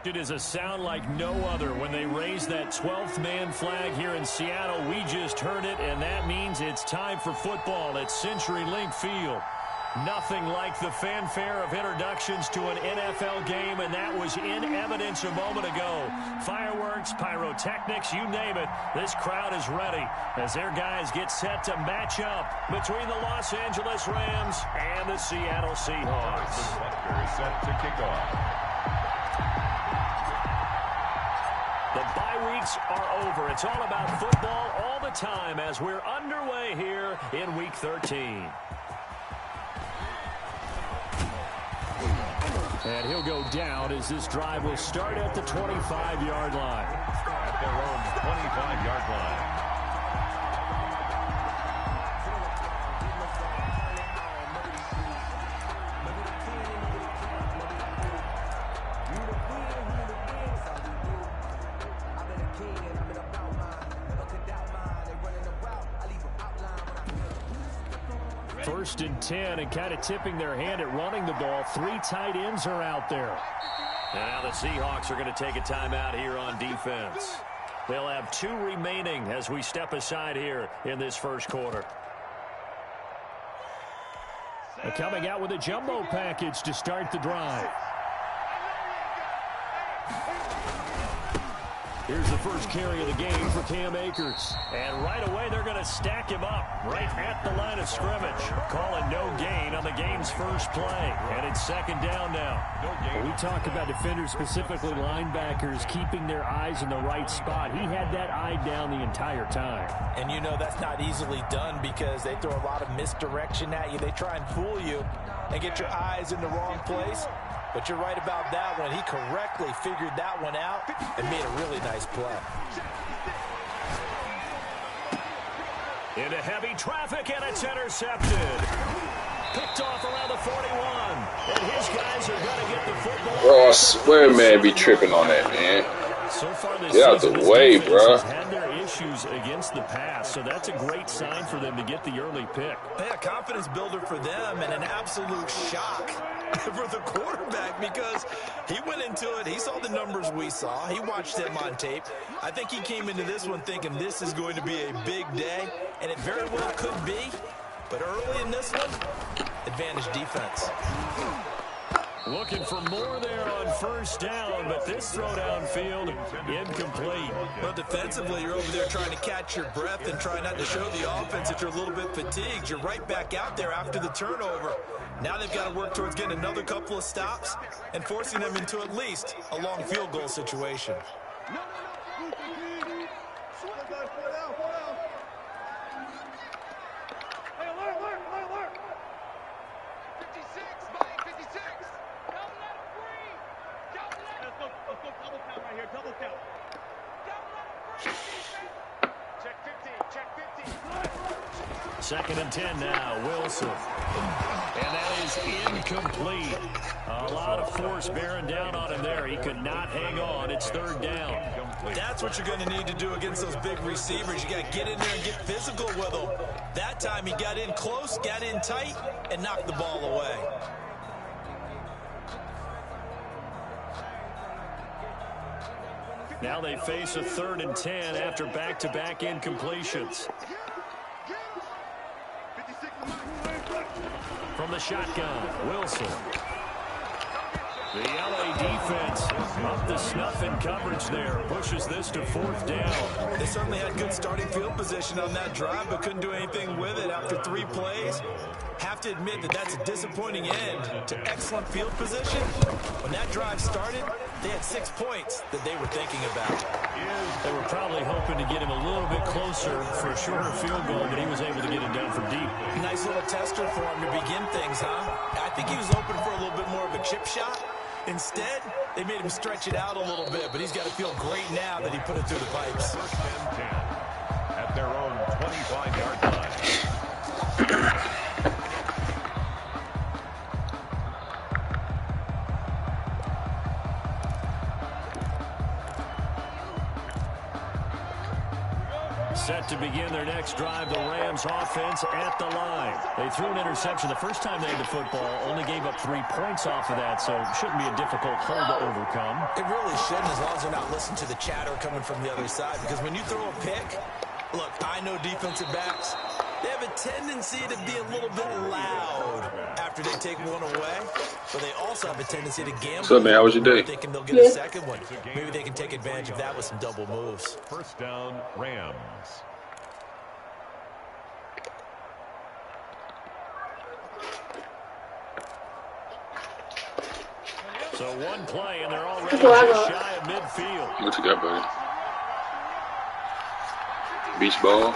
It is a sound like no other when they raise that 12th man flag here in Seattle. We just heard it, and that means it's time for football at CenturyLink Field. Nothing like the fanfare of introductions to an NFL game, and that was in evidence a moment ago. Fireworks, pyrotechnics, you name it. This crowd is ready as their guys get set to match up between the Los Angeles Rams and the Seattle Seahawks. Is set to kick off. The bye weeks are over. It's all about football all the time as we're underway here in Week 13. And he'll go down as this drive will start at the 25-yard line. At their own 25-yard line. First and 10, and kind of tipping their hand at running the ball. 3 tight ends are out there. And now the Seahawks are going to take a timeout here on defense. They'll have 2 remaining as we step aside here in this first quarter. And coming out with a jumbo package to start the drive. Here's the first carry of the game for Cam Akers. And right away, they're going to stack him up right at the line of scrimmage. Calling no gain on the game's first play. And it's second down now. We talk about defenders, specifically linebackers, keeping their eyes in the right spot. He had that eye down the entire time. And you know that's not easily done because they throw a lot of misdirection at you. They try and fool you and get your eyes in the wrong place. But you're right about that one. He correctly figured that one out and made a really nice play. Into heavy traffic, and it's intercepted. Picked off around the 41. And his guys are going to get the football. Bro, I swear, man, be tripping on that, man. So far this Get out the way, bro. Had their issues against the pass, so that's a great sign for them to get the early pick. Yeah, confidence builder for them and an absolute shock for the quarterback because he went into it. He saw the numbers we saw. He watched them on tape. I think he came into this one thinking this is going to be a big day, and it very well could be. But early in this one, advantage defense. Looking for more there on first down, but this throw downfield incomplete. Well, defensively, you're over there trying to catch your breath and try not to show the offense that you're a little bit fatigued. You're right back out there after the turnover. Now they've got to work towards getting another couple of stops and forcing them into at least a long field goal situation. Second and 10 now, Wilson. And that is incomplete. A lot of force bearing down on him there. He could not hang on. It's third down. That's what you're going to need to do against those big receivers. You got to get in there and get physical with them. That time he got in close, got in tight, and knocked the ball away. Now they face a third and 10 after back-to-back incompletions. From the shotgun, Wilson. The LA defense up to snuff in coverage there. Pushes this to fourth down. They certainly had good starting field position on that drive, but couldn't do anything with it after 3 plays. Have to admit that that's a disappointing end to excellent field position. When that drive started, they had 6 points that they were thinking about. They were probably hoping to get him a little bit closer for a shorter field goal, but he was able to get it down from deep. Nice little tester for him to begin things, huh? I think he was open for a little bit more of a chip shot. Instead, they made him stretch it out a little bit, but he's got to feel great now that he put it through the pipes. First and 10 at their own 25-yard line. Set to begin their next drive, the Rams offense at the line. They threw an interception the first time they had the football, only gave up 3 points off of that, so shouldn't be a difficult hold to overcome. It really shouldn't, as long as they're not listening to the chatter coming from the other side, because when you throw a pick, look, I know defensive backs, they have a tendency to be a little bit loud after they take one away, but they also have a tendency to gamble. What's up, man? How was your day? Thinking they'll get a second one. Maybe they can take advantage of that with some double moves. First down, Rams. So one play, and they're already just shy of midfield. What you got, buddy? Beach ball?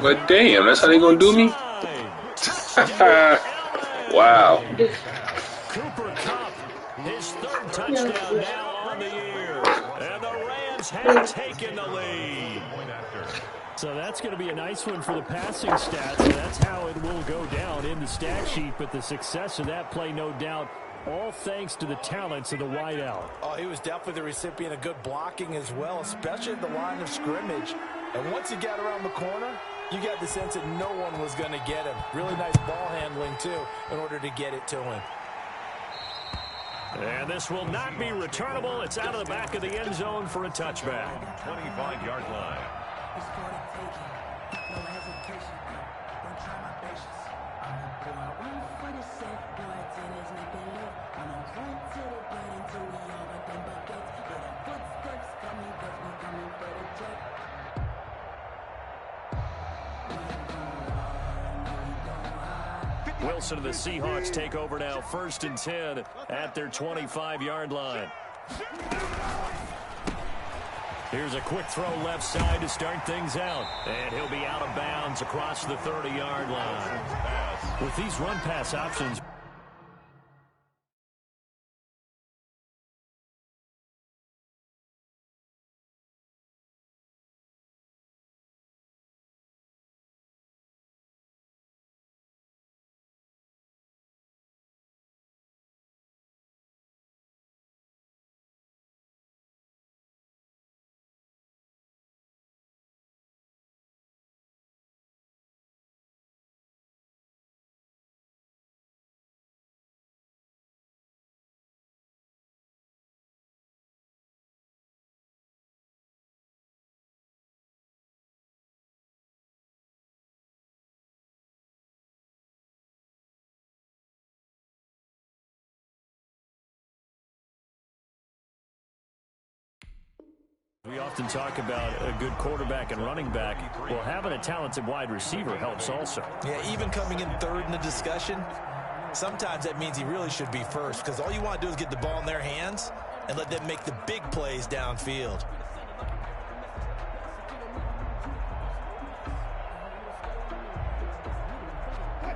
But damn, that's how they gonna do me? Wow. Cooper Kupp, his 3rd touchdown now on the year. And the Rams have taken the lead. So that's going to be a nice one for the passing stats. And that's how it will go down in the stat sheet. But the success of that play, no doubt, all thanks to the talents of the wideout. Oh, he was definitely the recipient of good blocking as well, especially at the line of scrimmage. And once he got around the corner, you got the sense that no one was going to get him. Really nice ball handling, too, in order to get it to him. And this will not be returnable. It's out of the back of the end zone for a touchback. 25-yard line. Wilson and the Seahawks take over now, 1st and 10 at their 25-yard line. Here's a quick throw left side to start things out. And he'll be out of bounds across the 30-yard line. With these run-pass options, we often talk about a good quarterback and running back. Well, having a talented wide receiver helps also. Yeah, even coming in 3rd in the discussion, sometimes that means he really should be first, because all you want to do is get the ball in their hands and let them make the big plays downfield.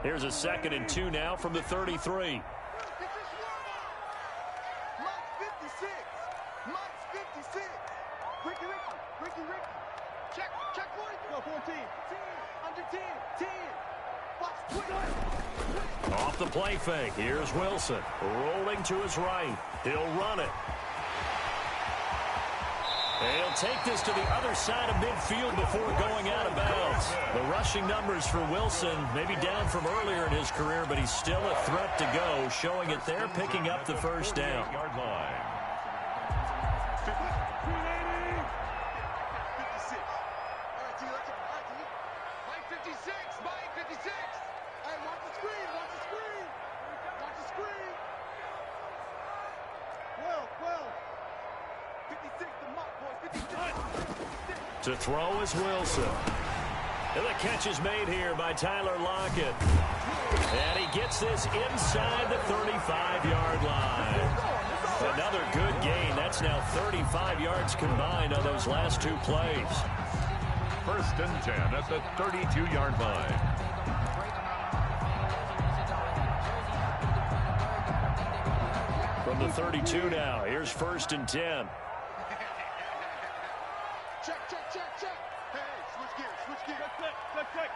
Here's a 2nd and 2 now from the 33. Off the play fake. Here's Wilson. Rolling to his right. He'll run it. And he'll take this to the other side of midfield before going out of bounds. The rushing numbers for Wilson maybe down from earlier in his career, but he's still a threat to go, showing it there, picking up the first down. Yard line. To throw is Wilson. And the catch is made here by Tyler Lockett. And he gets this inside the 35-yard line. Another good gain. That's now 35 yards combined on those last 2 plays. 1st and 10 at the 32-yard line. From the 32 now, here's 1st and 10. Check. Hey, switch gears. Check.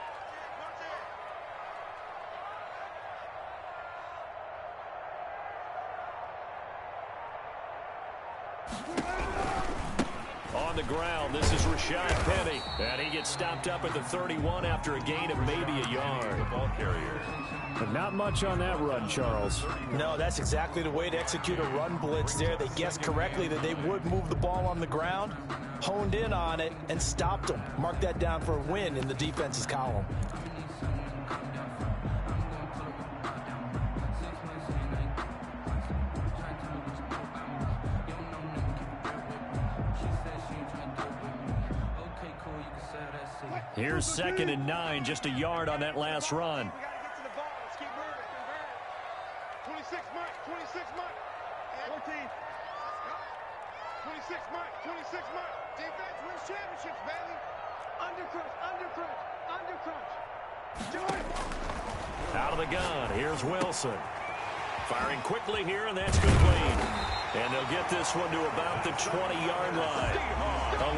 On the ground, this is Rashad Penny. And he gets stopped up at the 31 after a gain of maybe a yard. The ball carrier. But not much on that run, Charles. No, that's exactly the way to execute a run blitz there. They guessed correctly that they would move the ball on the ground, honed in on it, and stopped them. Mark that down for a win in the defense's column. Here's 2nd and 9, just a yard on that last run. We got to get to the ball. Let's keep moving. 26 Mike, 26 Mike. 14. 26 Mike, 26 Mike. Defense wins championships, baby. Under crunch, under crunch, under crunch. Out of the gun, here's Wilson. Firing quickly here, and that's complete. And they'll get this one to about the 20-yard line.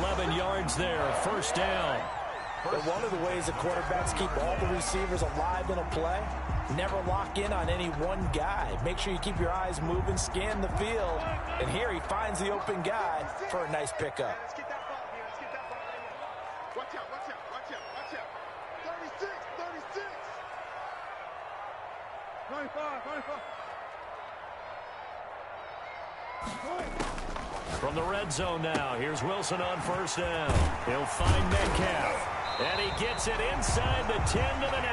11 yards there, first down. But one of the ways the quarterbacks keep all the receivers alive in a play, never lock in on any one guy. Make sure you keep your eyes moving, scan the field. And here he finds the open guy for a nice pickup. Let's get that ball here. Let's get that ball right now. Watch out, watch out, watch out, watch out. 36, 36. 95, 95. From the red zone now, here's Wilson on first down. He'll find Metcalf. And he gets it inside the 10 to the 9.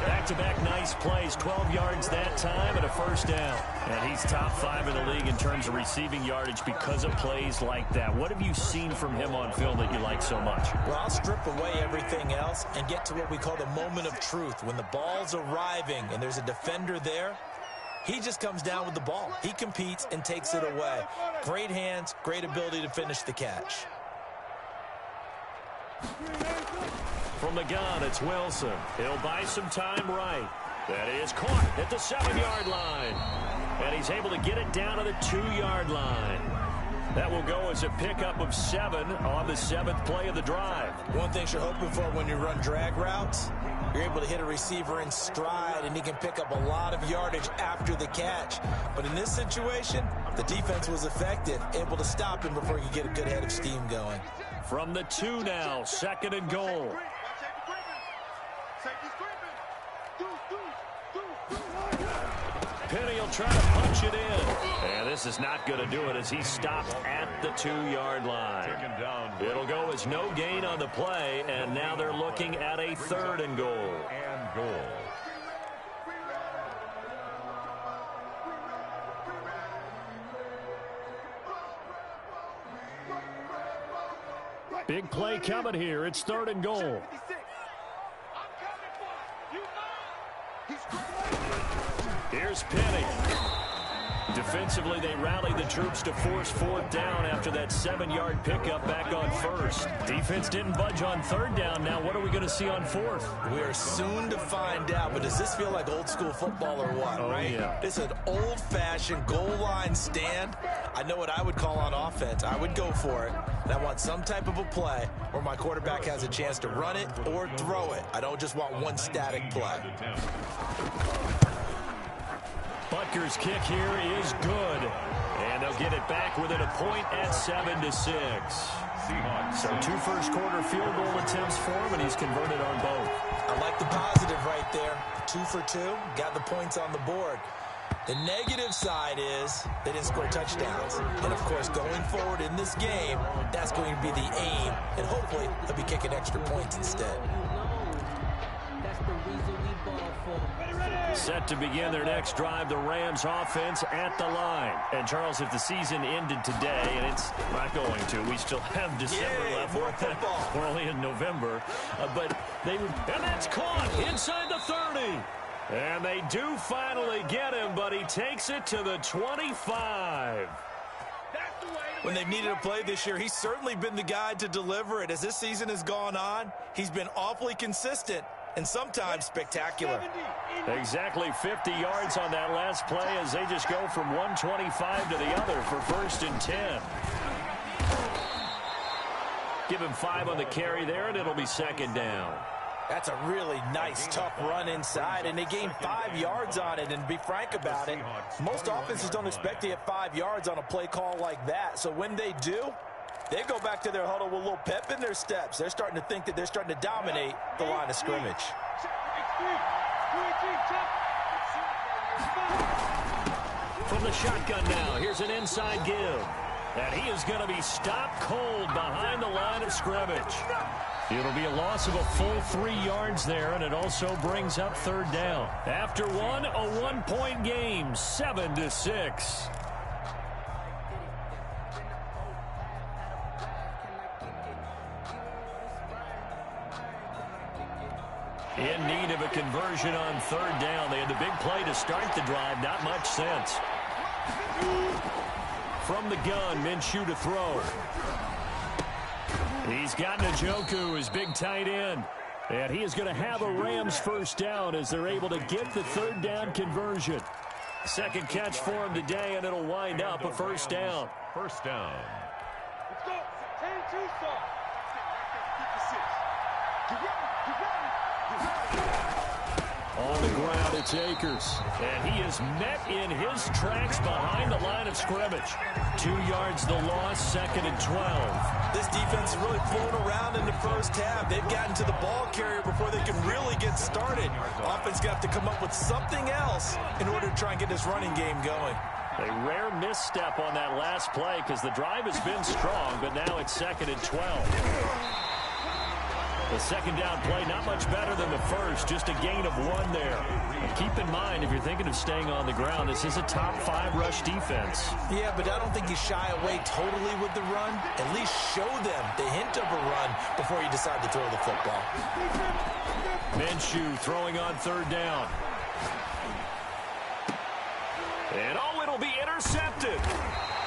Back-to-back nice plays, 12 yards that time and a first down. And he's top 5 in the league in terms of receiving yardage because of plays like that. What have you seen from him on film that you like so much? Well, I'll strip away everything else and get to what we call the moment of truth. When the ball's arriving and there's a defender there, he just comes down with the ball. He competes and takes it away. Great hands, great ability to finish the catch. From the gun, it's Wilson. He'll buy some time right. That is caught at the 7-yard line. And he's able to get it down to the 2-yard line. That will go as a pickup of 7 on the 7th play of the drive. One thing you're hoping for when you run drag routes, you're able to hit a receiver in stride, and he can pick up a lot of yardage after the catch. But in this situation, the defense was effective, able to stop him before he could get a good head of steam going. From the 2 now, 2nd and goal. Penny will try to punch it in. And this is not going to do it as he stopped at the 2-yard line. It'll go as no gain on the play, and now they're looking at a 3rd and goal. And goal. Big play coming here. It's 3rd and goal. Here's Penny. Defensively, they rallied the troops to force 4th down after that 7-yard pickup back on 1st. Defense didn't budge on 3rd down. Now what are we going to see on 4th? We are soon to find out, but does this feel like old school football or what, right? Yeah. This is an old-fashioned goal line stand. I know what I would call on offense. I would go for it, and I want some type of a play where my quarterback has a chance to run it or throw it. I don't just want one static play. Butker's kick here is good. And they'll get it back within a point at 7-6. So 2 first-quarter field goal attempts for him, and he's converted on both. I like the positive right there. 2 for 2, got the points on the board. The negative side is they didn't score touchdowns. And, of course, going forward in this game, that's going to be the aim. And hopefully they'll be kicking extra points instead. Set to begin their next drive, the Rams offense at the line. And, Charles, if the season ended today, and it's not going to, we still have December left. More football. We're only in November. And that's caught inside the 30. And they do finally get him, but he takes it to the 25. When they've needed a play this year, he's certainly been the guy to deliver it. As this season has gone on, he's been awfully consistent and sometimes spectacular. Exactly 50 yards on that last play as they just go from 125 to the other for 1st and 10. Give him 5 on the carry there, and it'll be 2nd down. That's a really nice, tough run inside, and they gained 5 yards on it. And to be frank about it, most offenses don't expect to get 5 yards on a play call like that. So when they do, they go back to their huddle with a little pep in their steps. They're starting to think that they're starting to dominate the line of scrimmage. From the shotgun now, here's an inside give. And he is going to be stopped cold behind the line of scrimmage. It'll be a loss of a full 3 yards there, and it also brings up third down. After one, a one-point game, 7-6. In need of a conversion on third down. They had the big play to start the drive. Not much sense. From the gun, Minshew to throw. He's got Njoku, his big tight end. And he is going to have a Rams first down as they're able to get the third down conversion. Second catch for him today, and it'll wind up a first down. First down. Let's go. 10-2 start. 56. On the ground, it's Akers. And he is met in his tracks behind the line of scrimmage. 2 yards the loss, second and 12. This defense is really flown around in the first half. They've gotten to the ball carrier before they can really get started. Offense got to come up with something else in order to try and get this running game going. A rare misstep on that last play because the drive has been strong, but now it's second and 12. The second down play, not much better than the first, just a gain of 1 there. And keep in mind, if you're thinking of staying on the ground, this is a top 5 rush defense. Yeah, but I don't think you shy away totally with the run. At least show them the hint of a run before you decide to throw the football. Minshew throwing on third down. And it'll be intercepted.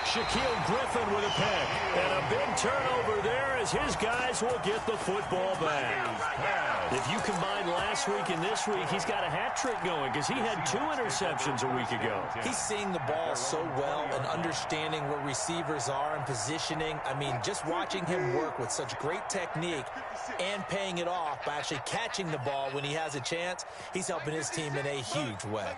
Shaquille Griffin with a pick. And a big turnover there as his guys will get the football back. If you combine last week and this week, he's got a hat trick going because he had 2 interceptions a week ago. He's seeing the ball so well and understanding where receivers are and positioning. I mean, just watching him work with such great technique and paying it off by actually catching the ball when he has a chance, he's helping his team in a huge way.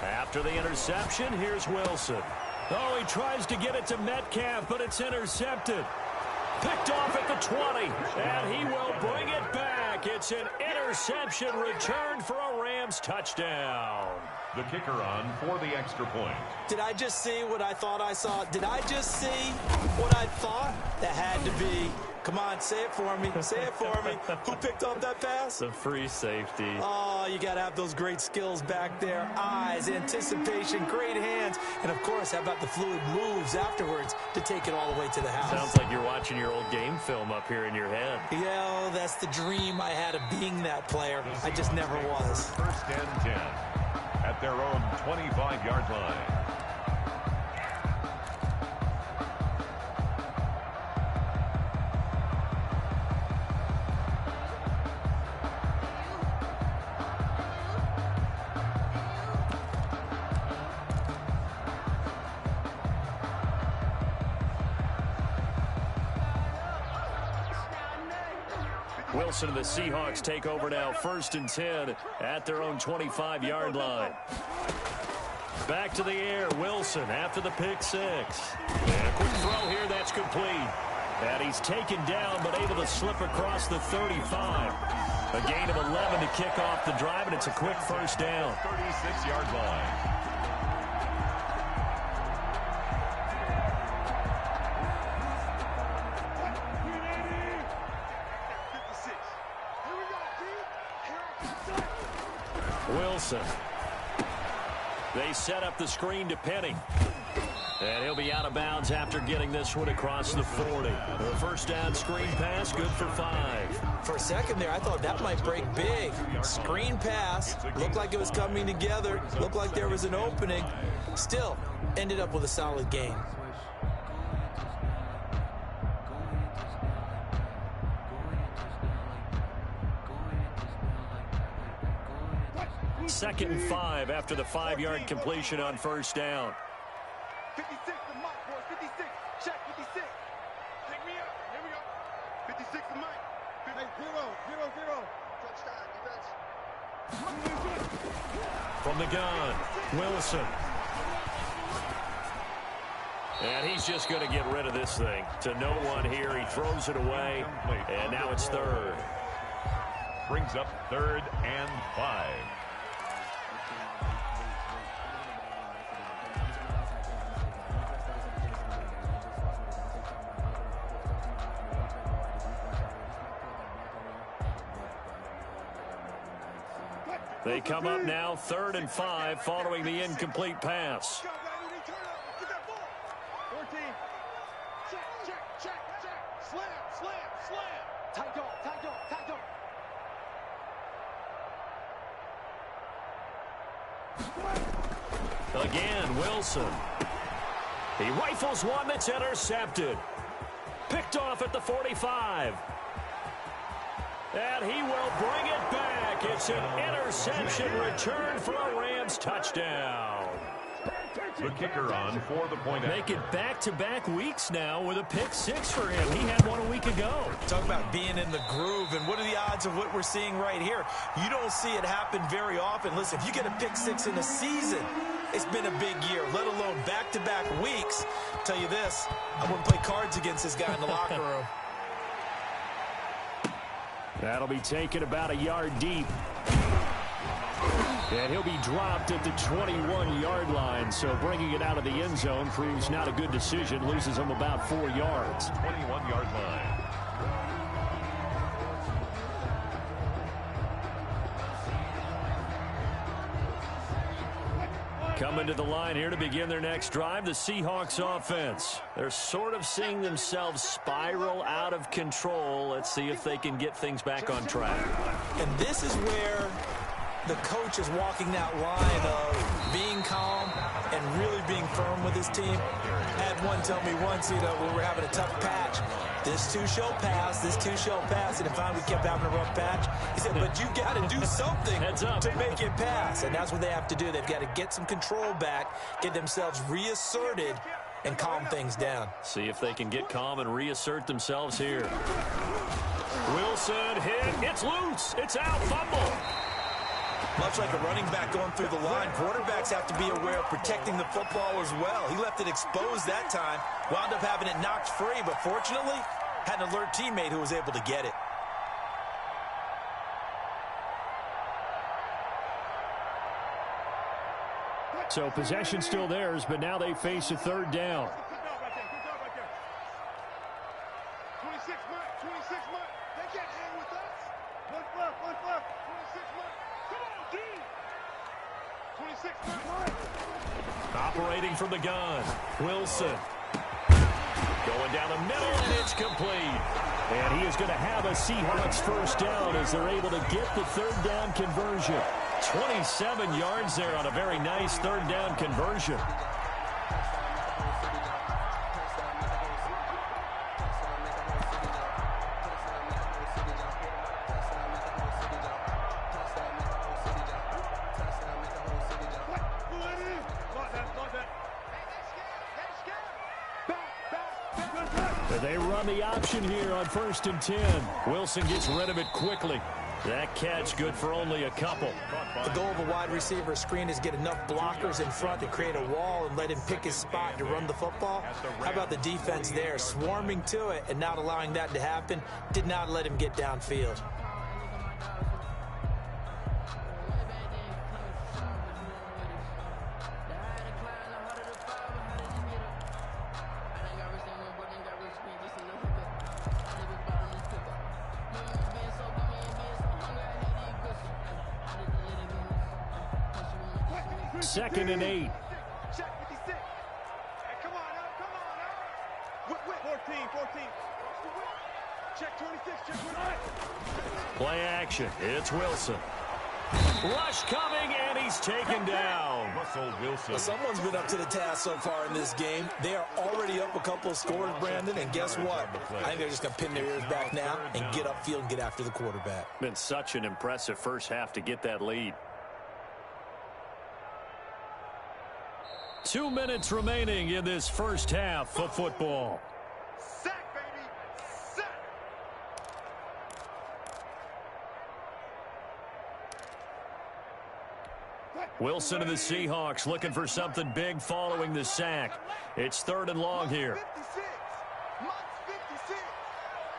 After the interception, here's Wilson. Oh, he tries to get it to Metcalf, but it's intercepted. Picked off at the 20, and he will bring it back. It's an interception returned for a Rams touchdown. The kicker on for the extra point. Did I just see what I thought I saw? Did I just see what I thought? That had to be. Come on, say it for me. Say it for me. Who picked up that pass? The free safety. Oh, you got to have those great skills back there. Eyes, anticipation, great hands. And, of course, how about the fluid moves afterwards to take it all the way to the house? Sounds like you're watching your old game film up here in your head. Yeah, that's the dream I had of being that player. I just never was. First and 10 at their own 25-yard line. Wilson and the Seahawks take over now, first and 10 at their own 25-yard line. Back to the air, Wilson after the pick six. And a quick throw here, that's complete. And he's taken down, but able to slip across the 35. A gain of 11 to kick off the drive, and it's a quick first down. 36-yard line. Wilson. They set up the screen to Penny. And he'll be out of bounds after getting this one across the 40. The first down screen pass, good for 5. For a second there, I thought that might break big. Screen pass, looked like it was coming together, looked like there was an opening. Still, ended up with a solid gain. 2nd and 5 after the 5-yard completion on first down. 56 the mark, boys. 56. Check 56. Take me up. Here we go. 56 the mark. Hey, 0-0-0. Touchdown, defense. From the gun, Wilson. And he's just going to get rid of this thing. To no one here. He throws it away. And now it's 3rd. Brings up 3rd and 5. They come up now 3rd and 5 following the incomplete pass. 14. Check. Slam. Tight dog. Again, Wilson. He rifles one that's intercepted. Picked off at the 45. And he will bring it back. It's an interception return for a Rams touchdown. The kicker on for the point. Make it back-to-back weeks now with a pick 6 for him. He had one a week ago. Talk about being in the groove, and what are the odds of what we're seeing right here? You don't see it happen very often. Listen, if you get a pick 6 in a season, it's been a big year, let alone back-to-back weeks. I'll tell you this, I wouldn't play cards against this guy in the locker room. That'll be taken about a yard deep. And he'll be dropped at the 21-yard line, so bringing it out of the end zone proves not a good decision. Loses him about 4 yards. 21-yard line. Coming to the line here to begin their next drive, the Seahawks offense. They're sort of seeing themselves spiral out of control. Let's see if they can get things back on track. And this is where the coach is walking that line of being calm and really being firm with his team. I had one tell me once, when we were having a tough patch, this too shall pass, and finally we kept having a rough patch. He said, but you got to do something to make it pass, and that's what they have to do. They've got to get some control back, get themselves reasserted, and calm things down. See if they can get calm and reassert themselves here. Wilson hit, it's loose, it's out, fumble. Much like a running back going through the line, quarterbacks have to be aware of protecting the football as well. He left it exposed that time, wound up having it knocked free, but fortunately, had an alert teammate who was able to get it. So possession still theirs, but now they face a 3rd down. 26 mark. They can't hang with us. One left. 26 mark. Come on, D. 26 mark. Operating from the gun, Wilson. Going down the middle, and it's complete. And he is going to have a Seahawks first down as they're able to get the 3rd down conversion. 27 yards there on a very nice 3rd down conversion. They run the option here on 1st and 10. Wilson gets rid of it quickly. That catch good for only a couple. The goal of a wide receiver screen is get enough blockers in front to create a wall and let him pick his spot to run the football. How about the defense there, swarming to it and not allowing that to happen? Did not let him get downfield. Second and 8. Check 56. Hey, come on now. 14. Check 26. Check 29. Play action. It's Wilson. Rush coming, and he's taken down. Russell Wilson. Well, someone's been up to the task so far in this game. They are already up a couple of scores, Brandon, and guess what? I think they're just going to pin their ears back now and get upfield and get after the quarterback. Been such an impressive first half to get that lead. 2 minutes remaining in this first half of football. Sack, baby. Sack. Wilson and the Seahawks looking for something big following the sack. It's 3rd and long here. 56. Monk's 56.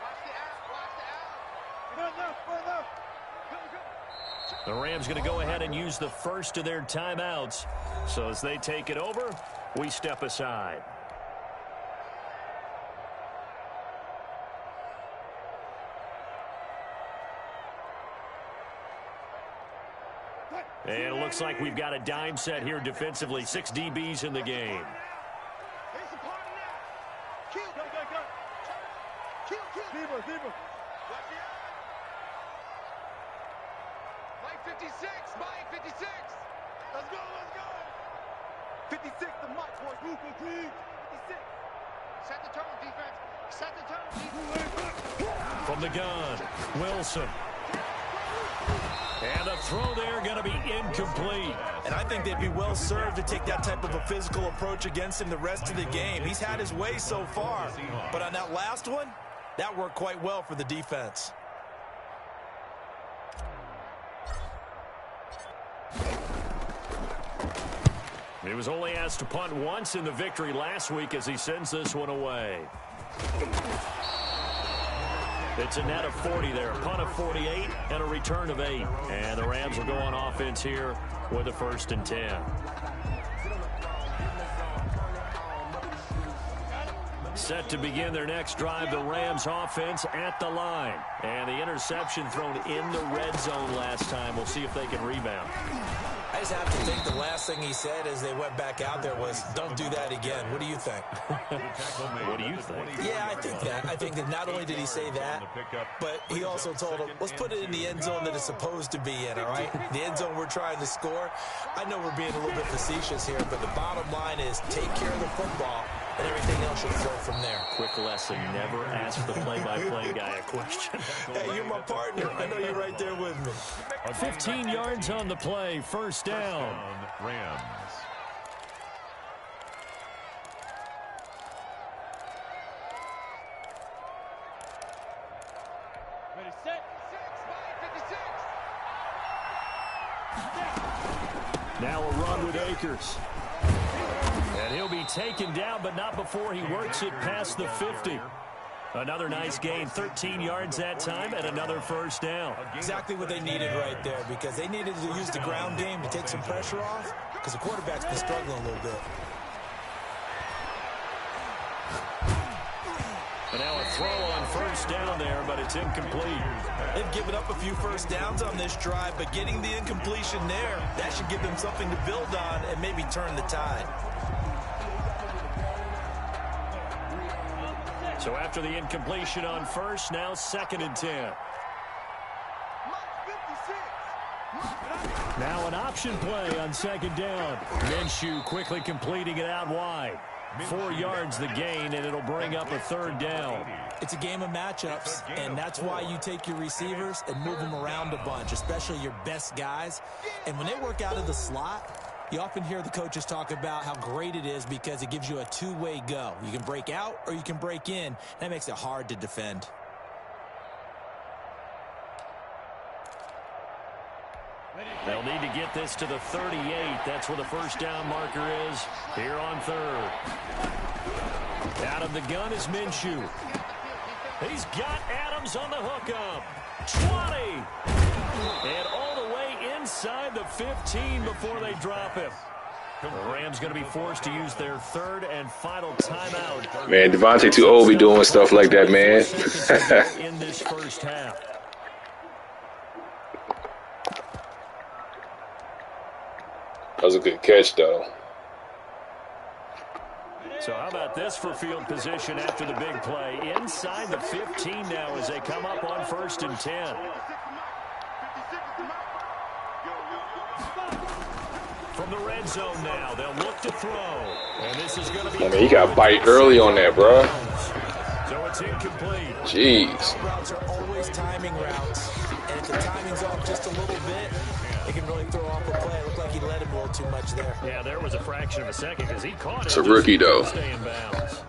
Watch the out. Watch the out. Good enough. Good enough. The Rams going to go ahead and use the first of their timeouts. So as they take it over, we step aside. And it looks like we've got a dime set here defensively. 6 DBs in the game. Here's the party now. Kill. Go, go, go. Kill, kill. Zebra, zebra. Watch the out. Mike 56. Mike 56. Let's go, let's go. 56 to Mike, boys. 56. Set the tone, defense. Set the tone, defense. From the gun, Wilson. And the throw there going to be incomplete. And I think they'd be well served to take that type of a physical approach against him the rest of the game. He's had his way so far. But on that last one, that worked quite well for the defense. He was only asked to punt once in the victory last week as he sends this one away. It's a net of 40 there, a punt of 48 and a return of 8. And the Rams will go on offense here with a 1st and 10. Set to begin their next drive, the Rams offense at the line. And the interception thrown in the red zone last time. We'll see if they can rebound. I just have to think the last thing he said as they went back out there was, don't do that again. What do you think? What do you think? Yeah, I think that. I think that not only did he say that, but he also told him, let's put it in the end zone that it's supposed to be in, all right? The end zone we're trying to score. I know we're being a little bit facetious here, but the bottom line is take care of the football, and everything else should flow from there. Quick lesson, never ask the play-by-play guy a question. Hey, you're my partner. I know you're right there with me. 15 yards on the play, 1st down. Rams. Ready, set. 56. Now a run with Akers. And he'll be taken down, but not before he works it past the 50. Another nice gain, 13 yards that time, and another 1st down. Exactly what they needed right there, because they needed to use the ground game to take some pressure off, because the quarterback's been struggling a little bit. And now a throw on 1st down there, but it's incomplete. They've given up a few 1st downs on this drive, but getting the incompletion there, that should give them something to build on and maybe turn the tide. So after the incompletion on 1st, now 2nd and 10. Now an option play on 2nd down. Minshew quickly completing it out wide. 4 yards the gain, and it'll bring up a 3rd down. It's a game of matchups, and that's why you take your receivers and move them around a bunch, especially your best guys. And when they work out of the slot, you often hear the coaches talk about how great it is because it gives you a two-way go. You can break out or you can break in. That makes it hard to defend. They'll need to get this to the 38. That's where the 1st down marker is here on 3rd. Out of the gun is Minshew. He's got Adams on the hookup. 20. And all the way inside the 15 before they drop him. The Rams going to be forced to use their 3rd and final timeout. Man, Devontae too old be doing stuff like that, man. In this 1st half. That was a good catch, though. So how about this for field position after the big play? Inside the 15 now as they come up on 1st and 10. From the red zone now, they'll look to throw. And this is going to be... I mean, he got bite early on that, bro. So it's incomplete. Jeez. Routes are always timing routes, and if the timing's off just a little bit, It can really throw off a play. It looked like he let him a little too much there. Yeah, there was a fraction of a second because he caught it. It's a rookie, though. Stay in bounds.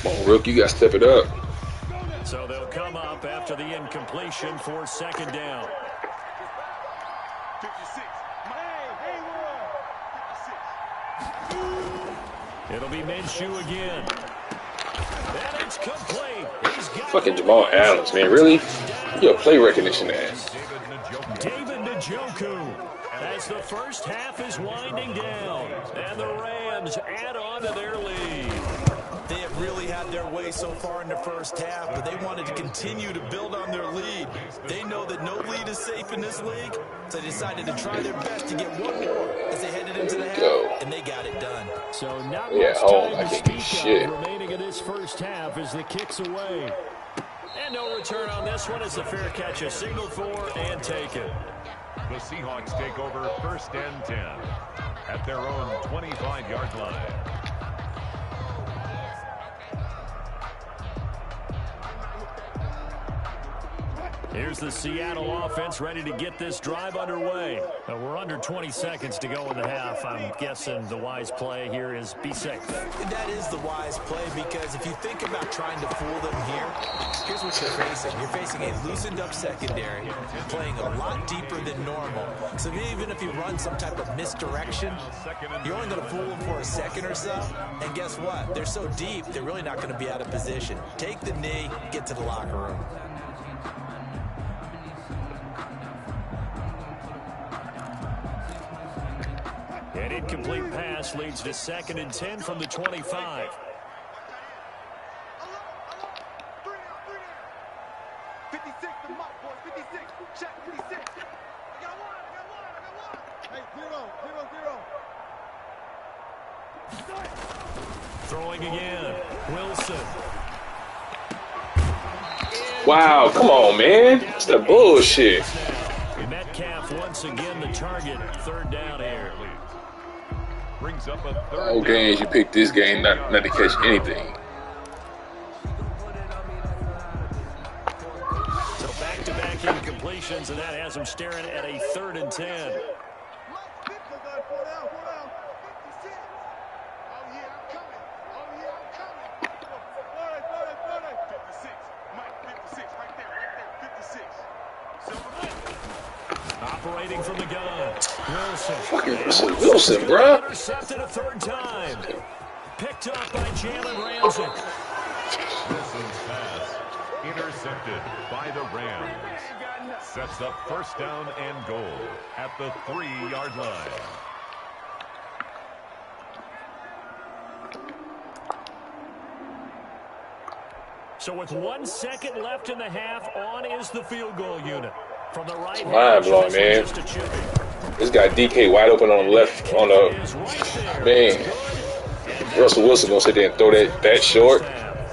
Come on, rookie, you got to step it up. So they'll come up after the incompletion for second down. 56. Hey, It'll be Minshew again. And it's complete. He's got Fucking Jamal Adams, man. Really? You're a play recognition ass. David Njoku as the first half is winding down. And the Rams add on to their lead. They have really had their way so far in the first half, but they wanted to continue to build on their lead. They know that no lead is safe in this league, so they decided to try their best to get one more as they headed into the half, and they got it done. So not Yeah, much hold on, time I to can't do speak shit. of remaining in this first half as the kick's away. And no return on this one as the fair catch is signaled for and taken. The Seahawks take over 1st and 10 at their own 25-yard line. Here's the Seattle offense ready to get this drive underway. We're under 20 seconds to go in the half. I'm guessing the wise play here is be safe. That is the wise play because if you think about trying to fool them here, here's what you're facing. You're facing a loosened up secondary, playing a lot deeper than normal. So even if you run some type of misdirection, you're only going to fool them for a second or so. And guess what? They're so deep, they're really not going to be out of position. Take the knee, get to the locker room. An incomplete pass leads to 2nd and 10 from the 25. 56, the mock boys, 56. Check, 56. I got one. Hey, 0. Throwing again. Wilson. Wow, come on, man. It's that bullshit. Metcalf once again the target. 3rd down here. Brings up a 3rd All games you pick this game not to catch anything. So back-to-back incompletions, and that has him staring at a 3rd and 10. Operating from the gun. Wilson. Fucking Wilson, bruh. Intercepted a 3rd time. Picked up by Jalen Ramsey. Wilson's pass intercepted by the Rams. Sets up 1st down and goal at the 3-yard line. So with 1 second left in the half, on is the field goal unit. From the right Mind blowing, man. This guy DK wide open on the left on the man. Russell Wilson gonna sit there and throw that short.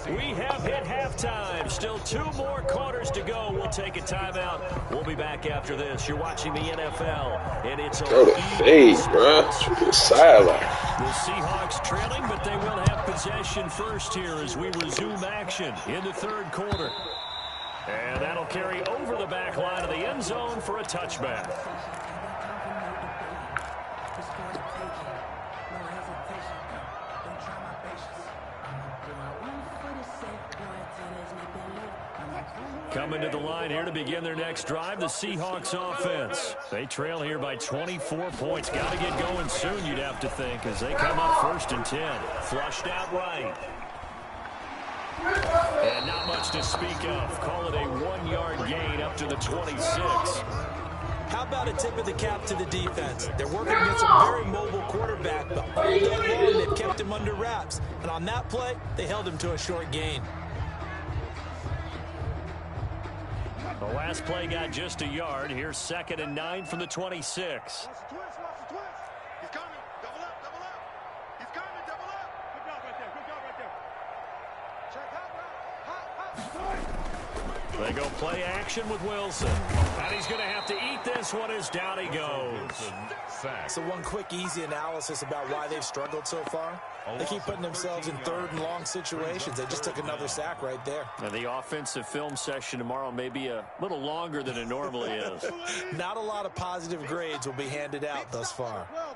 We have hit halftime. Still 2 more quarters to go. We'll take a timeout. We'll be back after this. You're watching the NFL, and it's a Throw the fade, bruh. The sideline. The Seahawks trailing, but they will have possession first here as we resume action in the 3rd quarter. And that'll carry over the back line of the end zone for a touchback. Coming to the line here to begin their next drive, the Seahawks offense. They trail here by 24 points. Got to get going soon, you'd have to think, as they come up 1st and 10. Flushed out right. And not much to speak of. Call it a 1-yard gain up to the 26. How about a tip of the cap to the defense? They're working against a very mobile quarterback, but all day long they've kept him under wraps. And on that play, they held him to a short gain. The last play got just a yard. Here's 2nd and 9 from the 26. Watch the twist. He's coming. Double up. He's coming. Double up. Good job right there. Check out. They go play action with Wilson. And he's going to have to eat this one as down he goes. So one quick, easy analysis about why they've struggled so far. They keep putting themselves in third and long situations. They just took another sack right there. And the offensive film session tomorrow may be a little longer than it normally is. Not a lot of positive grades will be handed out thus far. 26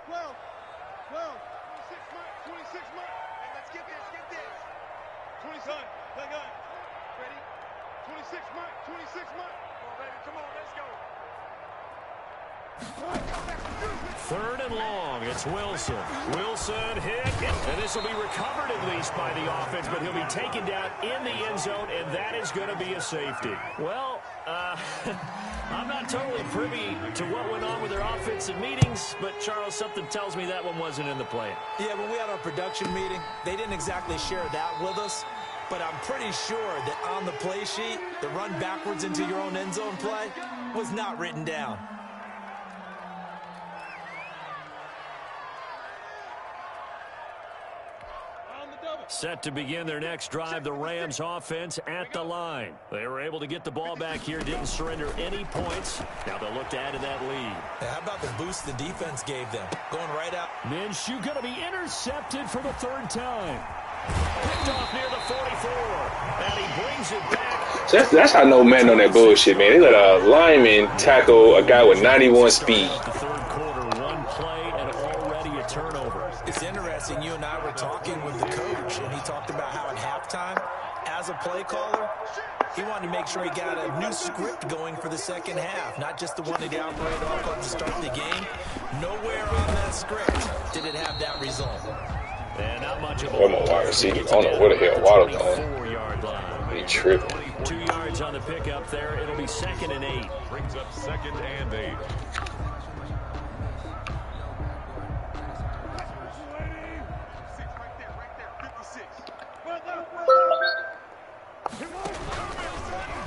months. Hey, let's get this. 20 son, hang on. Ready? 26 months. Come on, baby, come on, let's go. Third and long. It's Wilson. Wilson hit. And this will be recovered at least by the offense, but he'll be taken down in the end zone, and that is going to be a safety. Well, I'm not totally privy to what went on with their offensive meetings, but, Charles, something tells me that one wasn't in the plan. Yeah, when we had our production meeting, they didn't exactly share that with us, but I'm pretty sure that on the play sheet, the run backwards into your own end zone play was not written down. Set to begin their next drive, the Rams offense at the line. They were able to get the ball back here, didn't surrender any points. Now they'll look to add to that lead. How about the boost the defense gave them? Going right out. Minshew going to be intercepted for the third time. Picked off near the 44. And he brings it back. So that's how I know men on that bullshit, man. They let a lineman tackle a guy with 91 speed. The third quarter, one play and already a turnover. It's interesting, you and I were talking with the coach, and he talked about how at halftime, as a play caller, he wanted to make sure he got a new script going for the second half, not just the one that he operated off of to start the game. Nowhere on that script did it have that result. And not much of a I'm a wide receiver. I don't know where the hell Waddle going. He tripping. 2 yards on the pickup there. It'll be 2nd and 8. Brings up 2nd and 8.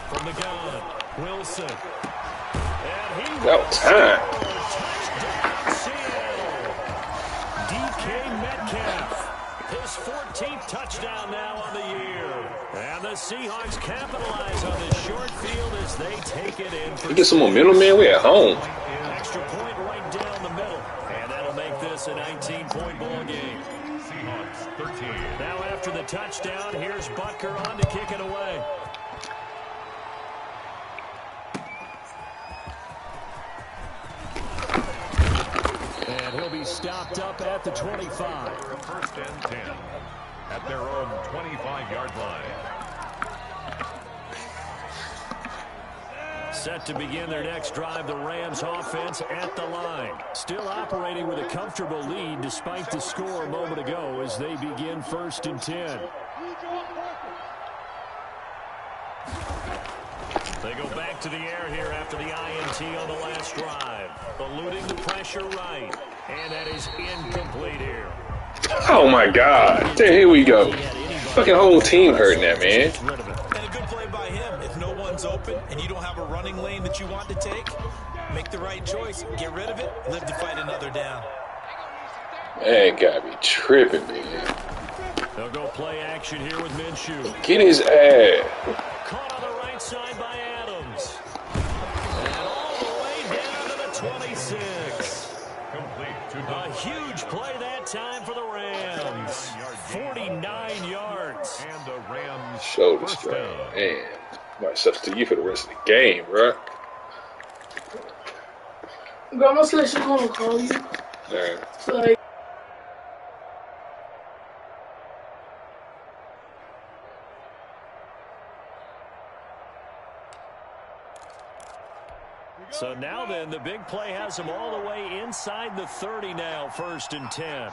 From the gun, Wilson. And he About time. DK Metcalf. His 14th touchdown now on the year. And the Seahawks capitalize on this short field as they take it in. You get some momentum, man. We at home. Extra point right down the middle. And that'll make this a 19-point ball game. Seahawks 13. Now after the touchdown, here's Butker on to kick it away. And he'll be stopped up at the 25. 1st and 10 at their own 25-yard line. Set to begin their next drive, the Rams offense at the line. Still operating with a comfortable lead despite the score a moment ago as they begin 1st and 10. They go back to the air here after the INT on the last drive. Eluding the pressure right. And that is incomplete here. Oh my God. Here we go. Fucking whole team hurting that, man. And a good play by him. If no one's open and you don't have a running lane that you want to take, make the right choice. Get rid of it. Live to fight another down. Man, gotta be tripping, man. They'll go play action here with Minshew. Get his ass. Caught on the right side by Adams. And all the way down to the 26. Complete to A huge play that time for the Rams. 49 yards. And the Rams Shoulder first strain. down. Man, might substitute you for the rest of the game, bro. Grandma said she's gonna call you. Man. So, like, So now then, the big play has them all the way inside the 30 now, 1st and 10.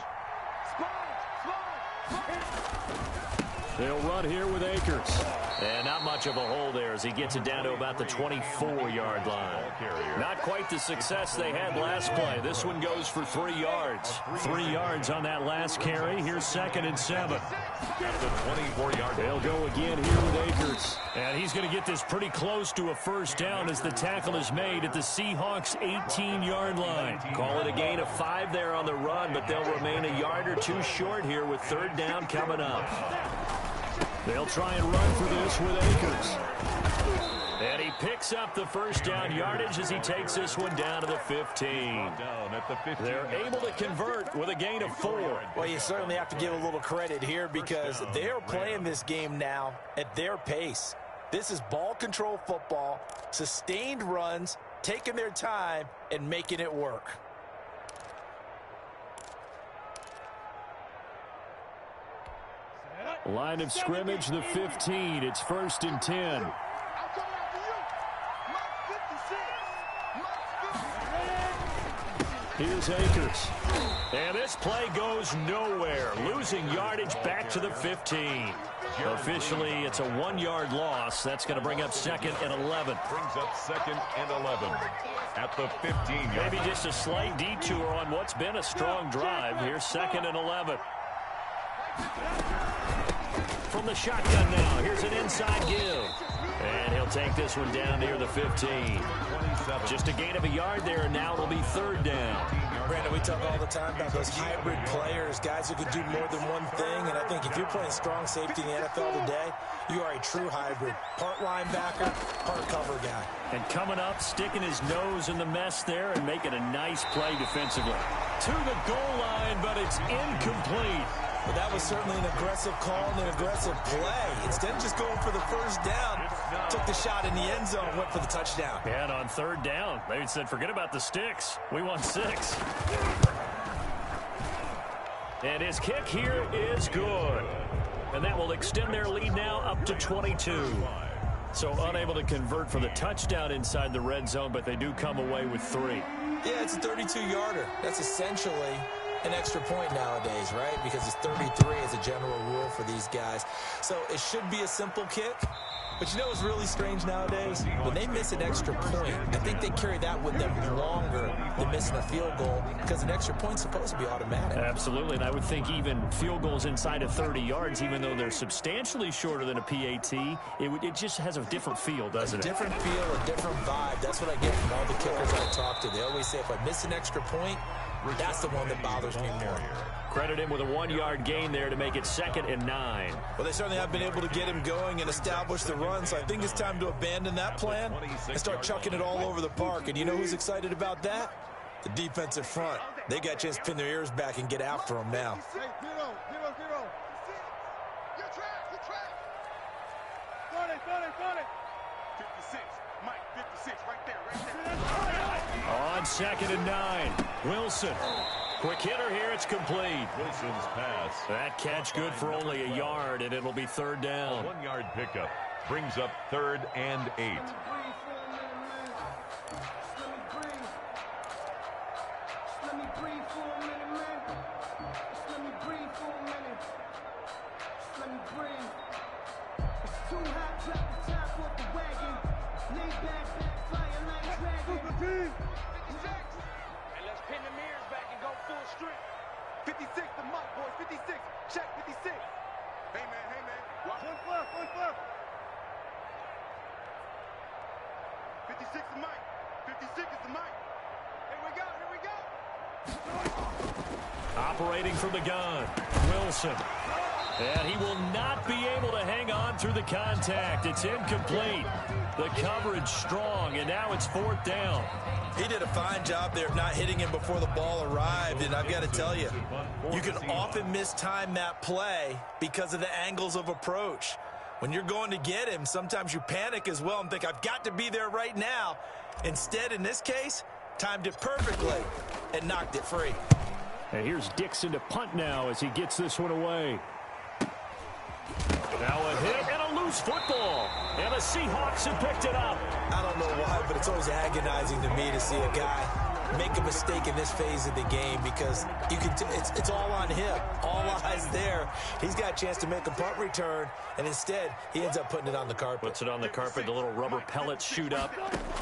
They'll run here with Akers. And not much of a hole there as he gets it down to about the 24-yard line. Not quite the success they had last play. This one goes for 3 yards. 3 yards on that last carry. Here's 2nd and 7. At the 24-yard They'll go again here with Akers. And he's going to get this pretty close to a first down as the tackle is made at the Seahawks' 18-yard line. Call it a gain of 5 there on the run, but they'll remain a yard or 2 short here with 3rd down coming up. They'll try and run for this with Akers. picks up the first down yardage as he takes this one down to the 15. They're able to convert with a gain of 4. Well, you certainly have to give a little credit here because they are playing this game now at their pace. This is ball control football, sustained runs, taking their time, and making it work. Line of scrimmage, the 15. It's 1st and 10. Here's Akers. And this play goes nowhere. Losing yardage back to the 15. Officially, it's a 1-yard loss. That's going to bring up 2nd and 11. Brings up 2nd and 11 at the 15. Maybe just a slight detour on what's been a strong drive. Here's 2nd and 11. From the shotgun now. Here's an inside give. And he'll take this one down near the 15. Just a gain of a yard there, and now it'll be 3rd down. Brandon, we talk all the time about those hybrid players, guys who can do more than one thing. And I think if you're playing strong safety in the NFL today, you are a true hybrid. Part linebacker, part cover guy. And coming up, sticking his nose in the mess there and making a nice play defensively. To the goal line, but it's incomplete. But that was certainly an aggressive call and an aggressive play. Instead of just going for the first down, took the shot in the end zone, went for the touchdown. And on 3rd down, they said, forget about the sticks. We want 6. And his kick here is good. And that will extend their lead now up to 22. So unable to convert for the touchdown inside the red zone, but they do come away with 3. Yeah, it's a 32-yarder. That's essentially an extra point nowadays, right? Because it's 33 as a general rule for these guys. So it should be a simple kick. But you know what's really strange nowadays? When they miss an extra point, I think they carry that with them longer than missing a field goal because an extra point's supposed to be automatic. Absolutely, and I would think even field goals inside of 30 yards, even though they're substantially shorter than a PAT, it just has a different feel, doesn't it? A different feel, a different vibe. That's what I get from all the kickers I talk to. They always say if I miss an extra point, that's the one that bothers me more. Credit him with a 1-yard gain there to make it 2nd and 9. Well, they certainly have been able to get him going and establish the run, so I think it's time to abandon that plan and start chucking it all over the park. And you know who's excited about that? The defensive front. They got a chance to pin their ears back and get after him now. Hey, 0, 0, 0. You're trapped, you're trapped. 30. 56, Mike, 56, right there. On 2nd and 9, Wilson. Quick hitter here, it's complete. Wilson's pass. That catch good for only a yard, and it'll be 3rd down. A 1-yard pickup brings up 3rd and 8. Operating from the gun, Wilson. And he will not be able to hang on through the contact. It's incomplete. The coverage strong, and now it's 4th down. He did a fine job there of not hitting him before the ball arrived, and I've got to tell you, you can often mistime that play because of the angles of approach. When you're going to get him, sometimes you panic as well and think, I've got to be there right now. Instead, in this case, timed it perfectly and knocked it free. And here's Dixon to punt now as he gets this one away. Now a hit and a loose football. And the Seahawks have picked it up. I don't know why, but it's always agonizing to me to see a guy make a mistake in this phase of the game because you can it's all on him. All eyes there. He's got a chance to make a punt return, and instead he ends up putting it on the carpet. Puts it on the carpet. The little rubber pellets shoot up.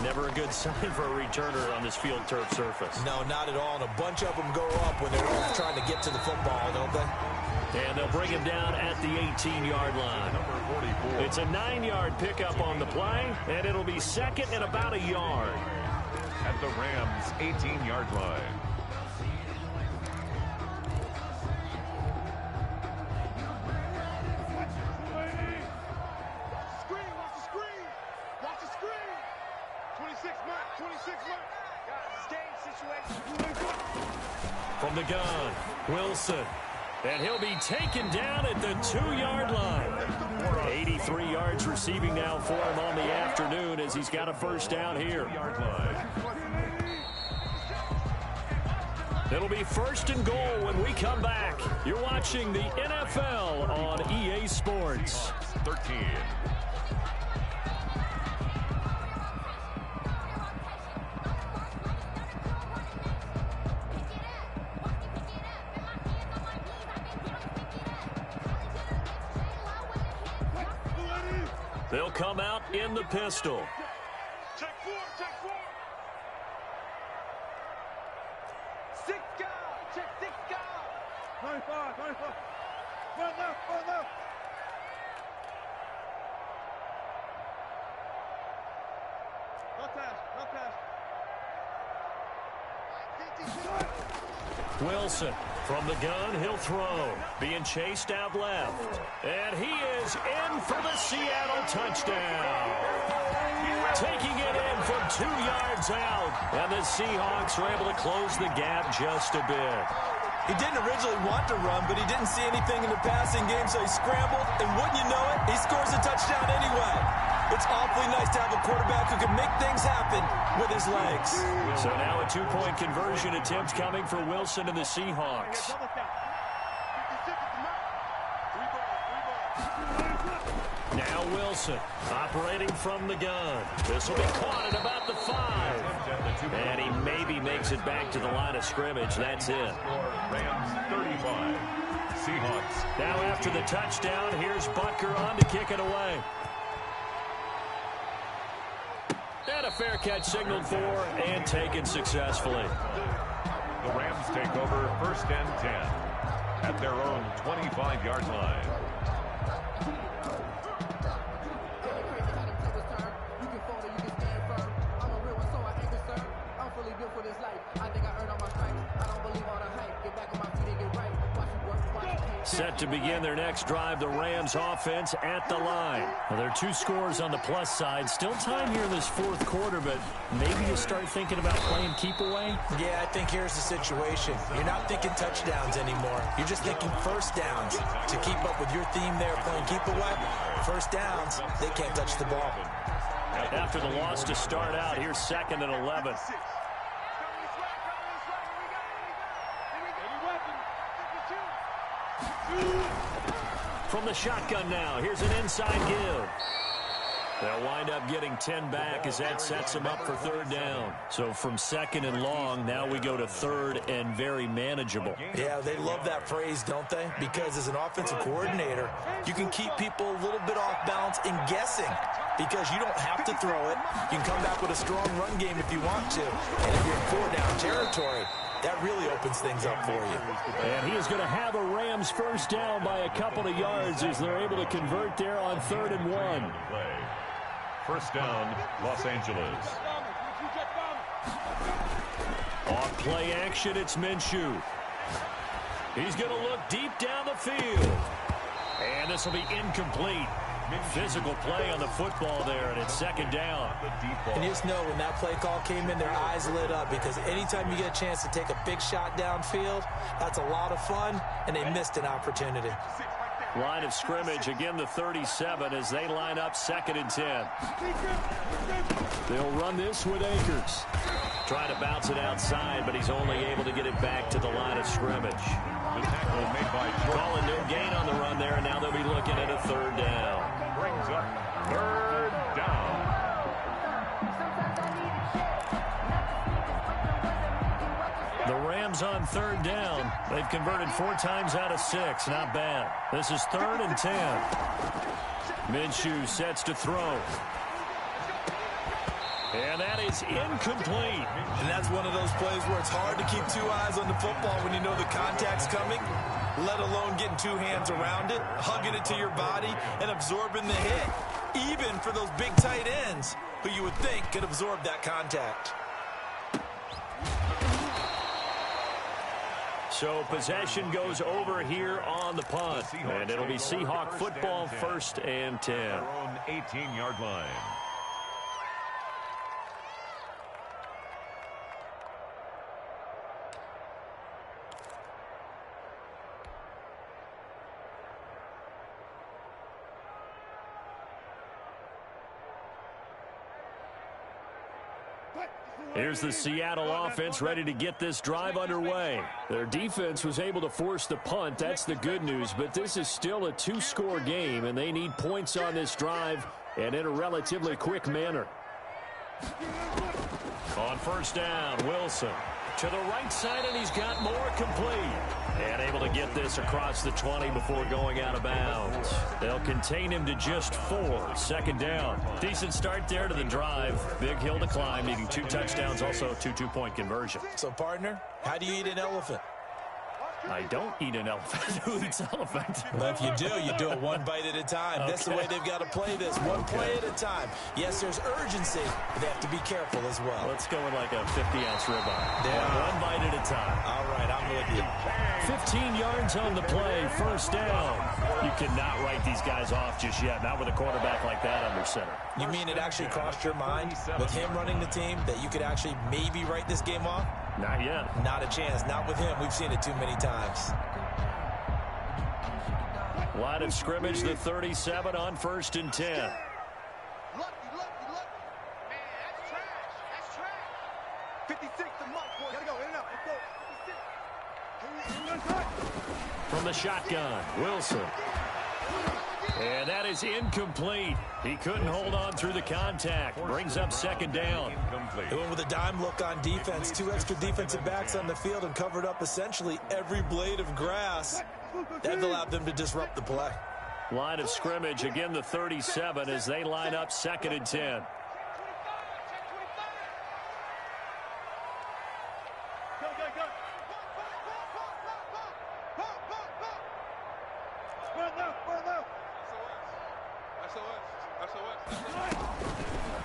Never a good sign for a returner on this field turf surface. No, not at all. And a bunch of them go up when they're trying to get to the football, don't they? And they'll bring him down at the 18-yard line. It's a 9-yard pickup on the play, and it'll be 2nd and about a yard. At the Rams' 18-yard line. Watch the screen. Watch the screen. From the gun, Wilson. And he'll be taken down at the 2-yard line. 83 yards receiving now for him on the afternoon as he's got a first down here. It'll be first and goal when we come back. You're watching the NFL on EA Sports. 13. They'll come out in the pistol. Check four. 6 guard. Check 6 guard. 95. Run left. No pass. Wilson from the gun, he'll throw. Being chased out left. And he is in for the Seattle touchdown. Taking it in from 2 yards out. And the Seahawks are able to close the gap just a bit. He didn't originally want to run, but he didn't see anything in the passing game, so he scrambled. And wouldn't you know it, he scores a touchdown anyway. It's awfully nice to have a quarterback who can make things happen with his legs. So now a 2-point conversion attempt coming for Wilson and the Seahawks. Now Wilson operating from the gun. This will be caught at about the 5. And he maybe makes it back to the line of scrimmage. That's it. Rams 35. Seahawks. Now after the touchdown, here's Butker on to kick it away. And a fair catch signaled for and taken successfully. The Rams take over first and 10 at their own 25-yard line. Set to begin their next drive, the Rams offense at the line. Well, there are 2 scores on the plus side. Still time here in this 4th quarter, but maybe you start thinking about playing keep away? Yeah, I think here's the situation. You're not thinking touchdowns anymore. You're just thinking first downs. To keep up with your theme there, playing keep away, first downs, they can't touch the ball. After the loss to start out, here's 2nd and 11. From the shotgun now, here's an inside give. They'll wind up getting 10 back as that sets them up for 3rd down. So from 2nd and long, now we go to 3rd and very manageable. Yeah, they love that phrase, don't they? Because as an offensive coordinator, you can keep people a little bit off balance and guessing because you don't have to throw it. You can come back with a strong run game if you want to. And if you're in 4-down territory, that really opens things up for you. And he is going to have a Rams first down by a couple of yards as they're able to convert there on 3rd and 1. First down, Los Angeles. Off play action, it's Minshew. He's going to look deep down the field. And this will be incomplete. Physical play on the football there, and it's 2nd down. And you just know when that play call came in, their eyes lit up because anytime you get a chance to take a big shot downfield, that's a lot of fun, and they missed an opportunity. Line of scrimmage, again the 37 as they line up 2nd and 10. They'll run this with Akers. Trying to bounce it outside, but he's only able to get it back to the line of scrimmage. The tackle made by Calling no gain on the run there, and now they'll be looking at a 3rd down. Brings up 3rd down. The Rams on 3rd down. They've converted 4 times out of 6. Not bad. This is 3rd and 10. Minshew sets to throw. And that is incomplete. And that's one of those plays where it's hard to keep 2 eyes on the football when you know the contact's coming, let alone getting 2 hands around it, hugging it to your body, and absorbing the hit, even for those big tight ends who you would think could absorb that contact. So possession goes over here on the punt. And it'll be Seahawk football, 1st and 10. Their own 18-yard line. Here's the Seattle offense ready to get this drive underway. Their defense was able to force the punt. That's the good news. But this is still a two-score game, and they need points on this drive and in a relatively quick manner. On first down, Wilson to the right side, and he's got more complete. And able to get this across the 20 before going out of bounds. They'll contain him to just 4. Second down. Decent start there to the drive. Big hill to climb, needing 2 touchdowns, also a 2-2-point conversion. So, partner, how do you eat an elephant? I don't eat an elephant. Who eats elephant? But if you do it one bite at a time. Okay. That's the way they've got to play this. One play at a time. Yes, there's urgency, but they have to be careful as well. Let's go with like a 50-ounce ribeye. Yeah. One bite at a time. All right, I'm with you. 15 yards on the play. First down. You cannot write these guys off just yet. Not with a quarterback like that under center. You mean it actually crossed your mind with him running the team that you could actually maybe write this game off? Not yet. Not a chance. Not with him. We've seen it too many times. Line of scrimmage, the 37 on first and 10. Lucky. Man, that's trash. That's trash. 56 to Muck, boy. Gotta go. In and out. Let's go. 56. From the shotgun, Wilson. And that is incomplete. He couldn't hold on through the contact. Brings up second down. He went with a dime look on defense. 2 extra defensive backs on the field and covered up essentially every blade of grass. That allowed them to disrupt the play. Line of scrimmage, again the 37 as they line up second and 10.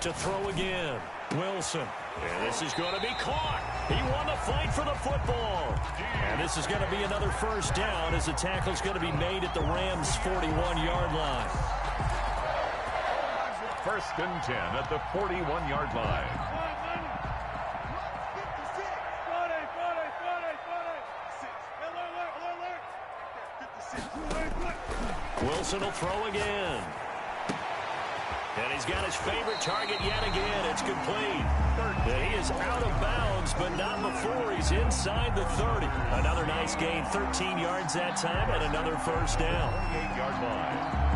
To throw again, Wilson. And this is going to be caught. He won the fight for the football. And this is going to be another first down as the tackle's going to be made at the Rams' 41-yard line. First and 10 at the 41-yard line. Wilson will throw again. And he's got his favorite target yet again. It's complete. He is out of bounds, but not before he's inside the 30. Another nice gain, 13 yards that time, and another first down. 28-yard line.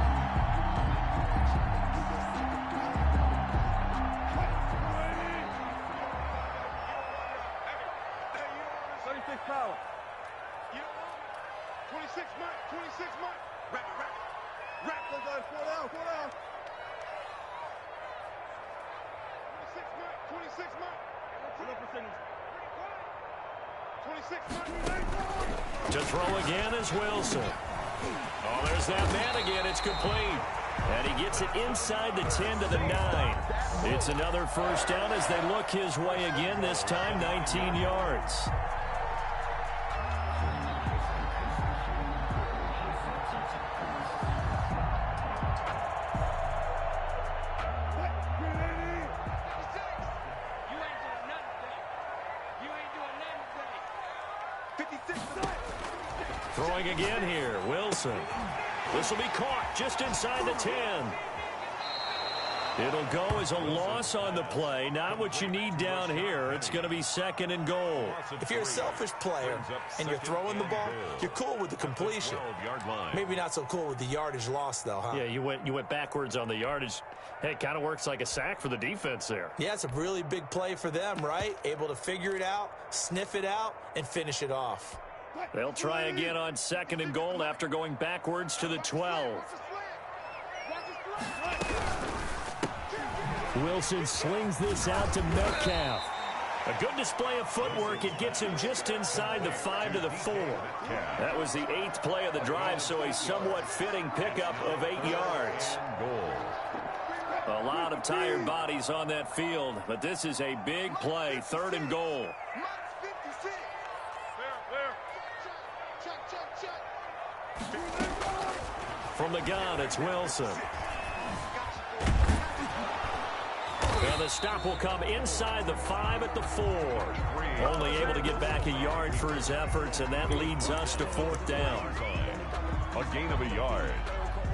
Power. 26 Mike, 26 Mike. Wrap, go, guys. 4 down. 26 Mike. 26 Mike. To throw again is Wilson. Oh, there's that man again. It's complete. And he gets it inside the 10 to the 9. It's another first down as they look his way again, this time 19 yards. Throwing again here, Wilson. This will be caught just inside the 10. It'll go as a loss on the play. Not what you need down here. It's going to be second and goal. If you're a selfish player and you're throwing the ball, you're cool with the completion. Maybe not so cool with the yardage loss, though, huh? Yeah, you went backwards on the yardage. Hey, it kind of works like a sack for the defense there. Yeah, it's a really big play for them, right? Able to figure it out, sniff it out, and finish it off. They'll try again on second and goal after going backwards to the 12. Wilson slings this out to Metcalf. A good display of footwork. It gets him just inside the 5 to the 4. That was the 8th play of the drive, so a somewhat fitting pickup of 8 yards. A lot of tired bodies on that field, but this is a big play, 3rd and goal. From the gun, it's Wilson. And the stop will come inside the 5 at the 4. Only able to get back a yard for his efforts, and that leads us to 4th down. A gain of a yard.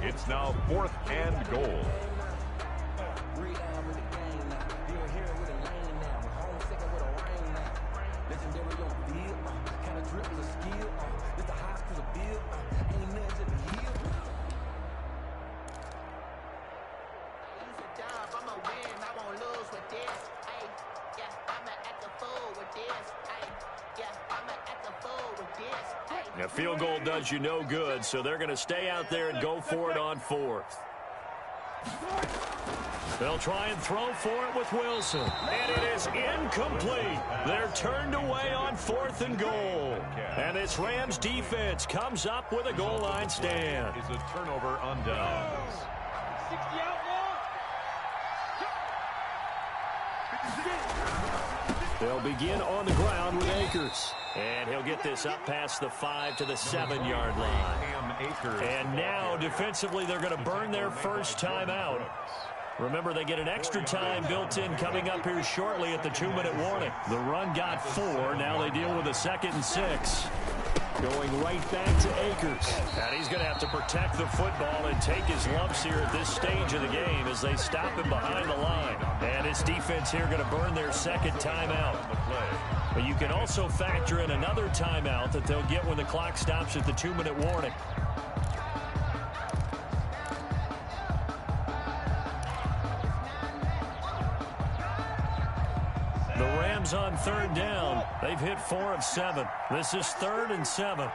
It's now 4th and goal. A field goal does you no good, so they're going to stay out there and go for it on 4th. They'll try and throw for it with Wilson. And it is incomplete. They're turned away on 4th and goal. And this Rams defense comes up with a goal line stand. Is a turnover on downs. 60 outlaw. They'll begin on the ground with Akers. And he'll get this up past the 5 to the 7-yard line. And now, defensively, they're going to burn their first timeout. Remember, they get an extra time built in coming up here shortly at the 2-minute warning. The run got 4. Now they deal with a 2nd and 6. Going right back to Akers. And he's going to have to protect the football and take his lumps here at this stage of the game as they stop him behind the line. And his defense here going to burn their 2nd timeout. But you can also factor in another timeout that they'll get when the clock stops at the 2-minute warning. The Rams on 3rd down. They've hit 4 of 7. This is 3rd and 7.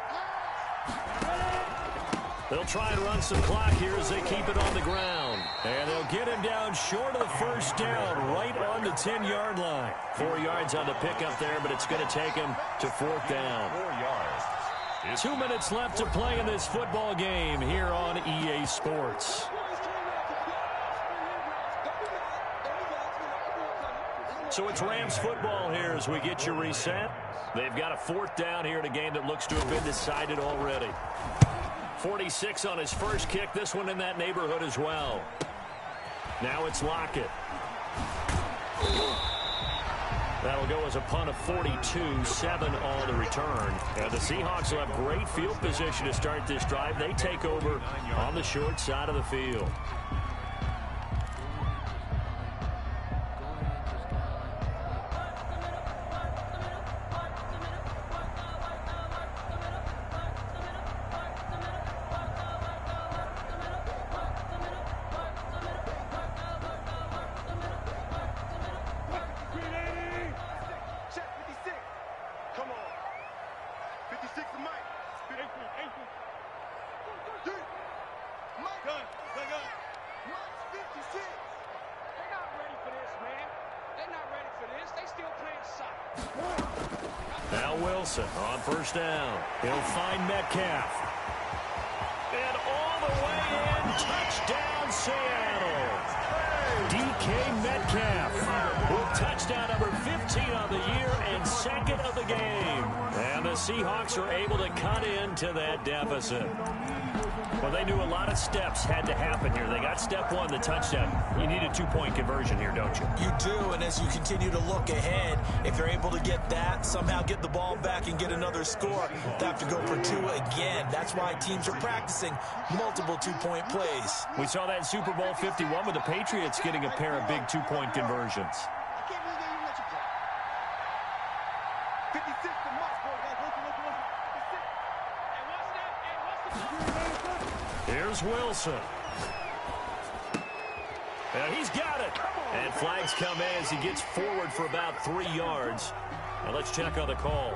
They'll try and run some clock here as they keep it on the ground. And they'll get him down short of the first down, right on the 10-yard line. 4 yards on the pickup there, but it's going to take him to 4th down. 4 yards. 2 minutes left to play in this football game here on EA Sports. So it's Rams football here as we get you reset. They've got a 4th down here in a game that looks to have been decided already. 46 on his first kick. This one in that neighborhood as well. Now it's Lockett. That'll go as a punt of 42, 7 on the return. And the Seahawks will have great field position to start this drive. They take over on the short side of the field. Now Wilson on 1st down. He'll find Metcalf. And all the way in, touchdown Seattle. DK Metcalf with touchdown number 15 on the year and 2nd of the game. And the Seahawks are able to cut into that deficit. Well, they knew a lot of steps had to happen here. They got step 1, the touchdown. You need a 2-point conversion here, don't you? You do, and as you continue to look ahead, if they're able to get that, somehow get the ball back and get another score, they have to go for 2 again. That's why teams are practicing multiple 2-point plays. We saw that in Super Bowl 51 with the Patriots getting a pair of big 2-point conversions. I can't believe they even let you play. 56 to Mike, boy. Look. 56. Here's Wilson. And he's got it. And flags come in as he gets forward for about 3 yards. Now let's check on the call.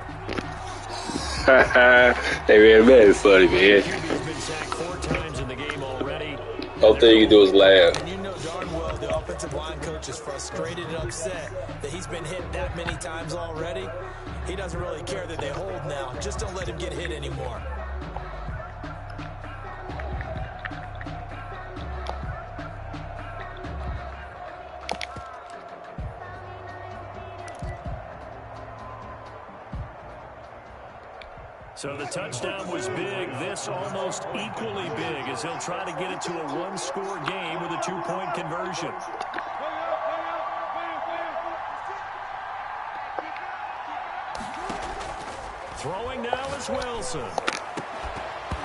Hey, man, it's funny, man. He's been sacked 4 times in the game already. All thing you can do is laugh. And you know darn well the offensive line coach is frustrated and upset that he's been hit that many times already. He doesn't really care that they hold now. Just don't let him get hit anymore. So the touchdown was big. This almost equally big as he'll try to get it to a 1-score game with a 2-point conversion. Throwing now is Wilson.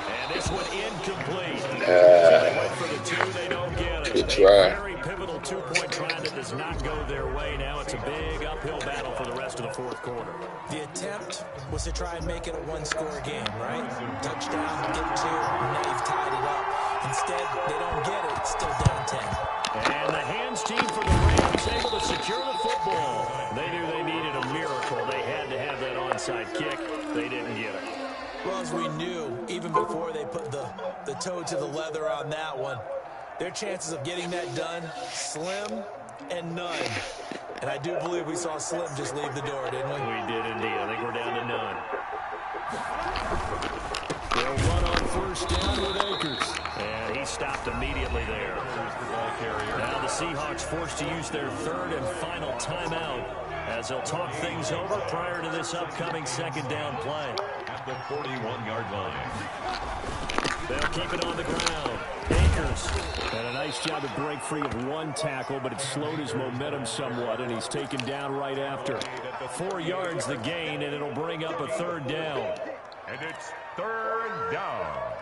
And this one incomplete. So they went for the 2, they don't get it. Good try. A very pivotal 2-point try that does not go their way. Now it's a big uphill battle for the rest of the 4th quarter. The attempt was to try and make it a 1-score game, right? Touchdown, get 2, now you've tied it up. Instead, they don't get it. It's still down 10. And the hands team for the Rams able to secure the football. They knew they needed a miracle. They had to have that onside kick. They didn't get it. Well, as we knew, even before they put the toe to the leather on that one, their chances of getting that done, slim and none. And I do believe we saw Slim just leave the door, didn't we? We did indeed. I think we're down to none. They'll run on first down with Akers. And he stopped immediately there. Now the Seahawks forced to use their third and final timeout as they'll talk things over prior to this upcoming second down play. At the 41-yard line. They'll keep it on the ground. Akers had a nice job to break free of one tackle, but it slowed his momentum somewhat, and he's taken down right after. 4 yards the gain, and it'll bring up a third down. And it's third down.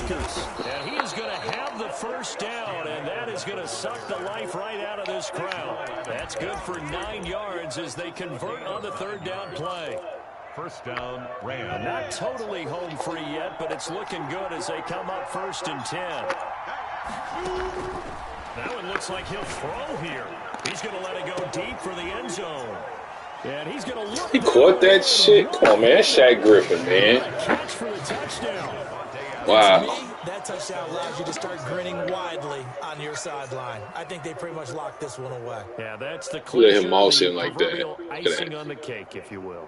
And he is going to have the first down, and that is going to suck the life right out of this crowd. That's good for 9 yards as they convert on the third down play. First down, Rams. Not totally home free yet, but it's looking good as they come up first and 10. That one looks like he'll throw here. He's going to let it go deep for the end zone. And he's going to look. He caught that shit. Come on, man. Shaq Griffin, man. Catch for the touchdown. Wow. To me, that touchdown allows you to start grinning widely on your sideline. I think they pretty much locked this one away. Yeah, that's the Let him mouse him like that. Icing on the cake, if you will.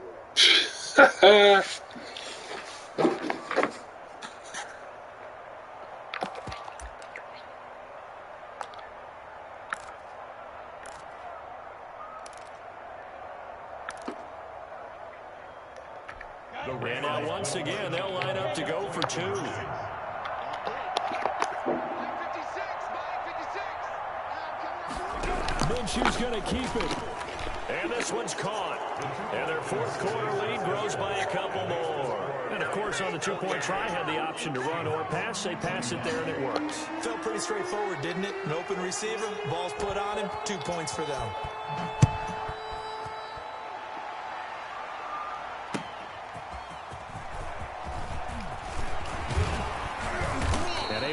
And now once again, they'll line up to go for 2. Minshew's going to keep it. And this one's caught. And their fourth quarter lead grows by a couple more. And, of course, on the two-point try, had the option to run or pass. They pass it there, and it works. Felt pretty straightforward, didn't it? An open receiver, ball's put on him, 2 points for them.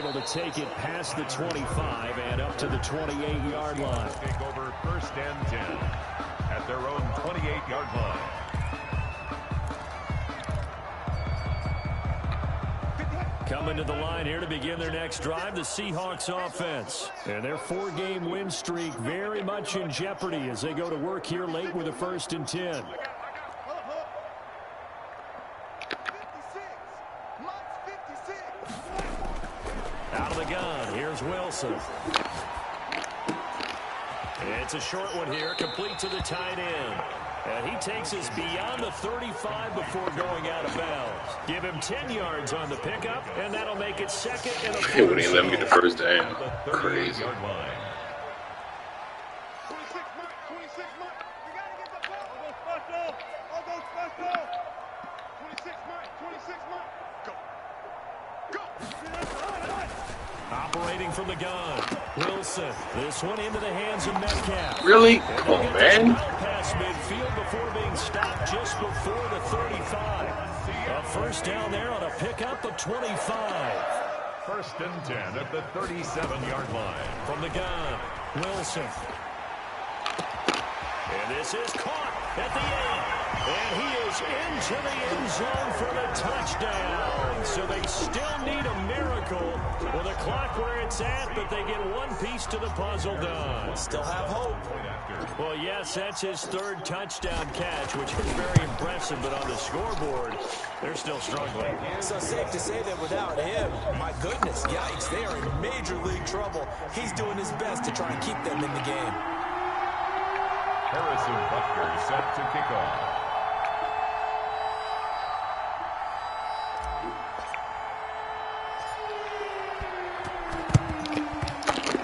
To take it past the 25 and up to the 28-yard line. Take over first and 10 at their own 28-yard line. Coming to the line here to begin their next drive, the Seahawks offense. And their 4-game win streak very much in jeopardy as they go to work here late with a first and 10. Out of the gun, here's Wilson. It's a short one here, complete to the tight end. And he takes us beyond the 35 before going out of bounds. Give him 10 yards on the pickup, and that'll make it second and a He wouldn't even let him get the first down. Crazy. Operating from the gun, Wilson. This one into the hands of Metcalf. Really? Come on, man. Past midfield before being stopped just before the 35. A first down there on a pickup of 25. First and 10 at the 37-yard line. From the gun, Wilson. And this is caught at the end. And he is into the end zone for the touchdown. So they still need a miracle with the clock where it's at, but they get one piece to the puzzle done. Still have hope. Well, yes, that's his third touchdown catch, which is very impressive, but on the scoreboard, they're still struggling. So safe to say that without him, my goodness, yikes, they are in major league trouble. He's doing his best to try and keep them in the game. Harrison Butker set to kick off.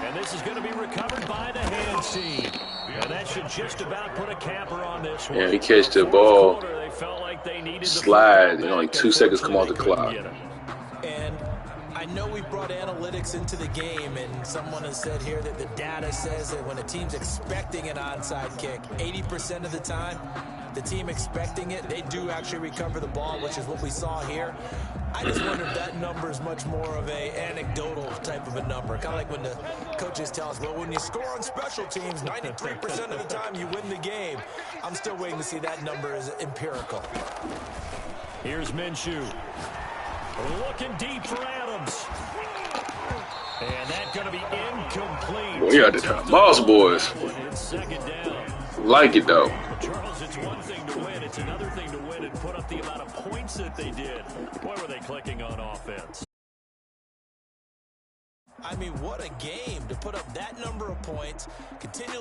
And this is going to be recovered by the hand team. And that should just about put a capper on this one. Yeah, he catch the ball, They felt like they needed slide, you know, like 2 seconds come off the clock. And I know we brought analytics into the game, and someone has said here that the data says that when a team's expecting an onside kick, 80% of the time, the team expecting it, they do actually recover the ball, which is what we saw here. I just wonder if that number is much more of a anecdotal type of a number. Kind of like when the coaches tell us, well, when you score on special teams, 93% of the time you win the game. I'm still waiting to see that number as empirical. Here's Minshew. Looking deep for Adams. And that's going to be incomplete. Well, yeah, the Boss Boys. Second down. Like it, though. Charles, it's one thing to win. It's another thing to win and put up the amount of points that they did. Boy, were they clicking on offense. I mean, what a game to put up that number of points, continue